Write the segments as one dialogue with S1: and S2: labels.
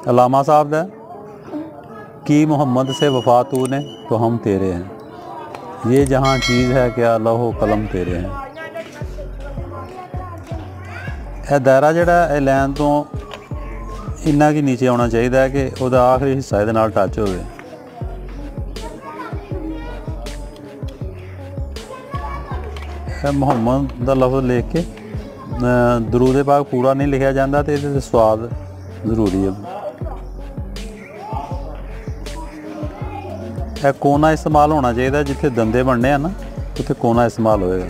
S1: अलामा साहब दा कि मोहम्मद से वफा तूने तो हम तेरे हैं, ये जहाँ चीज़ है क्या लौहो कलम तेरे हैं। यह दायरा जिहड़ा ये लैन तो इन्ना कि नीचे आना चाहिए कि वह आखिरी हिस्सा ये नाल टच हो। मुहम्मद का लफ्ज़ लिख के दरूद पाक पूरा नहीं लिखा जाता तो ये स्वाद जरूरी है। यह कोना इस्तेमाल होना चाहिए, जिथे दंदे बनने हैं ना उत्थे कोना इस्तेमाल होएगा।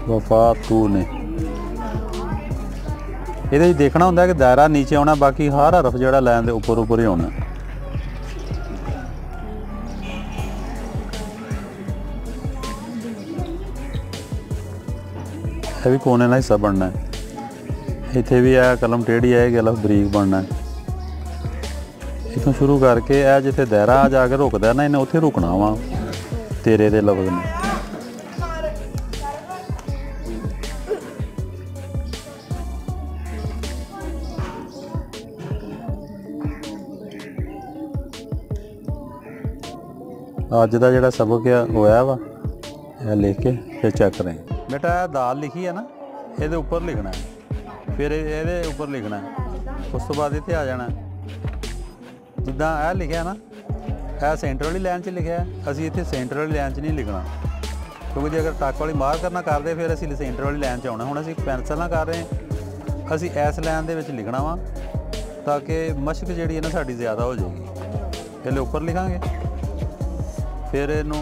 S1: वफा तूने ये देखना होंगे कि दायरा नीचे आना, बाकी हर हरफ जो लैन के उपर उपर ही होना। यह भी कोने का हिस्सा बनना है। इत्थे भी है कलम टेढ़ी है, गलफ बरीक बनना है। इतों शुरू करके यह जिथे दायरा जाके रुकता है ना, इन्हें उत्थे रुकना वा तेरे दे लफ्ज़ ने। अज का जोड़ा सबक होया वा यह लिख के फिर चेक करें। बेटा दाल लिखी है ना, ये उपर लिखना है, फिर ये उपर लिखना है, उस तो बाद इत्थे आ जाना। जिदा यह लिखा ना, यह सेंटर वाली लाइन च लिखा है, असी इत्थे सेंटर वाली लाइन च नहीं लिखना, क्योंकि जो अगर टक वाली मार्कर ना करते फिर असी सेंटर वाली लाइन च आना। हुण असी पेंसिल ना कर रहे हैं, असी इस लाइन दे विच लिखना वा ताकि मशक जिहड़ी है ना साडी ज़्यादा हो जाएगी। पहले उपर लिखांगे, फिर इनू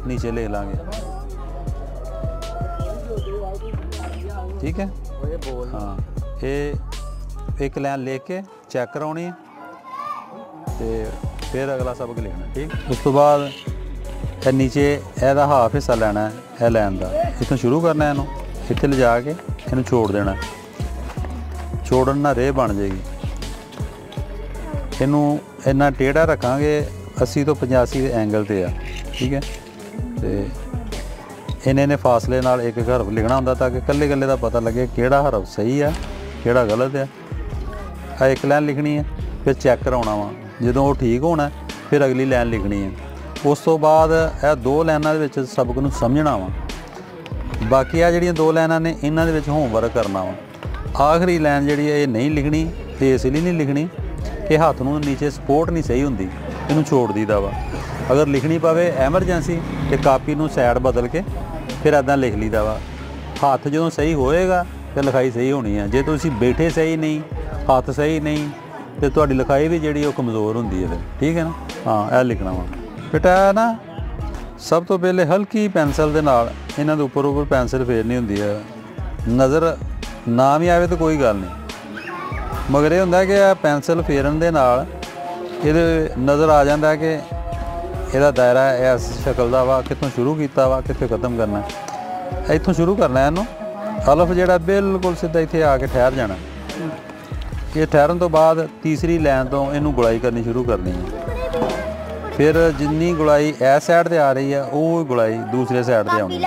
S1: नीचे ले लांगे, ठीक है। हाँ, ये एक लाइन लिख के चेक करानी है तो फिर अगला सबक लिखना, ठीक। उस तो बाद नीचे यदा हाफ हिस्सा लेना है यह लैन का, इतों शुरू करना है, इनू इत्थे ले जाके इनू छोड़ देना, छोड़न ना रेह बन जाएगी। इनू इन्ना टेढ़ा रखांगे 80 तो 85 एंगल ते आ, ठीक है। तो इन्ने फासले नाल एक एक हरफ लिखना होंदा ताकि कल्ले कल्ले का पता लगे किहड़ा हरफ सही है किहड़ा गलत है। एक लाइन लिखनी है, फिर चेक कराउणा वा, जदों वो ठीक होना फिर अगली लाइन लिखनी है। उस तो बाद यह दो लाइनां दे विच सबक नूं समझना वा, बाकी आ जिहड़ियां दो लाइनां ने इन्हां दे विच होमवर्क करना वा। आखिरी लाइन जिहड़ी है ये नहीं लिखनी, तो इसलिए नहीं लिखनी कि हाथ नूं नीचे सपोर्ट नहीं सही हुंदी, इनू छोड़ दीदा वा। अगर लिखनी पवे एमरजेंसी तो कापी नूं साइड बदल के फिर इदा लिख लीदा वा। हाथ जो सही होएगा तो लिखाई सही होनी है। जे तुसीं बैठे सही नहीं, हाथ सही नहीं, तो तुहाडी लिखाई भी जिहड़ी वो कमज़ोर हुंदी है फिर, ठीक है ना। हाँ, यह लिखना वा बेटा ना। सब तो पहले हल्की पेंसिल दे नाल इन्हां दे उपर उपर पेंसिल फेरनी हुंदी है। नज़र ना भी आवे तो कोई गल नहीं, मगर यह हुंदा कि पेंसिल फेरन दे नाल इहदे नज़र आ जाता है कि यदा दायरा इस शक्ल का वा, कितों शुरू किया वा कितने खत्म करना। इतों शुरू करना है, इनू अलफ जिहड़ा बिल्कुल सीधा इत्थे आके ठहर जाना। ये ठहरन तो बाद तीसरी लाइन तो इनू गुलाई करनी शुरू करनी है। फिर जिन्नी गुलाई इस साइड ते आ रही है वो गुलाई दूसरे साइड ते आउणी है।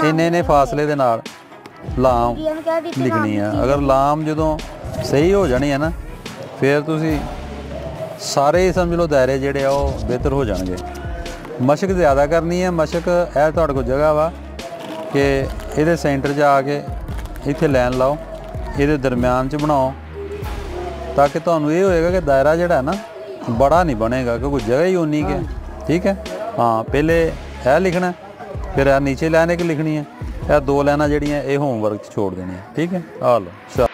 S1: इन्ने फासले दे नाल लाम लिखनी है। अगर लाम जदों सही हो जानी है ना, फिर तुसी सारे ही समझ लो दायरे जिहड़े वो बेहतर हो जाएंगे। मशक ज़्यादा करनी है, मशक यह तुहाडे कोल जगह वा कि इहदे सेंटर 'च आके इत्थे लाइन लाओ, इहदे दरम्यान च बनाओ, ताकि तुहानूं ये होएगा कि दायरा जिहड़ा है ना बड़ा नहीं बनेगा, क्योंकि जगह ही उन्नी है, ठीक है। हाँ, पहले यह लिखना, फिर यह नीचे लाइन एक लिखनी है, यह दो लाइनां जिहड़ियां ये होमवर्क छोड़ देनी है, ठीक है। आ लो।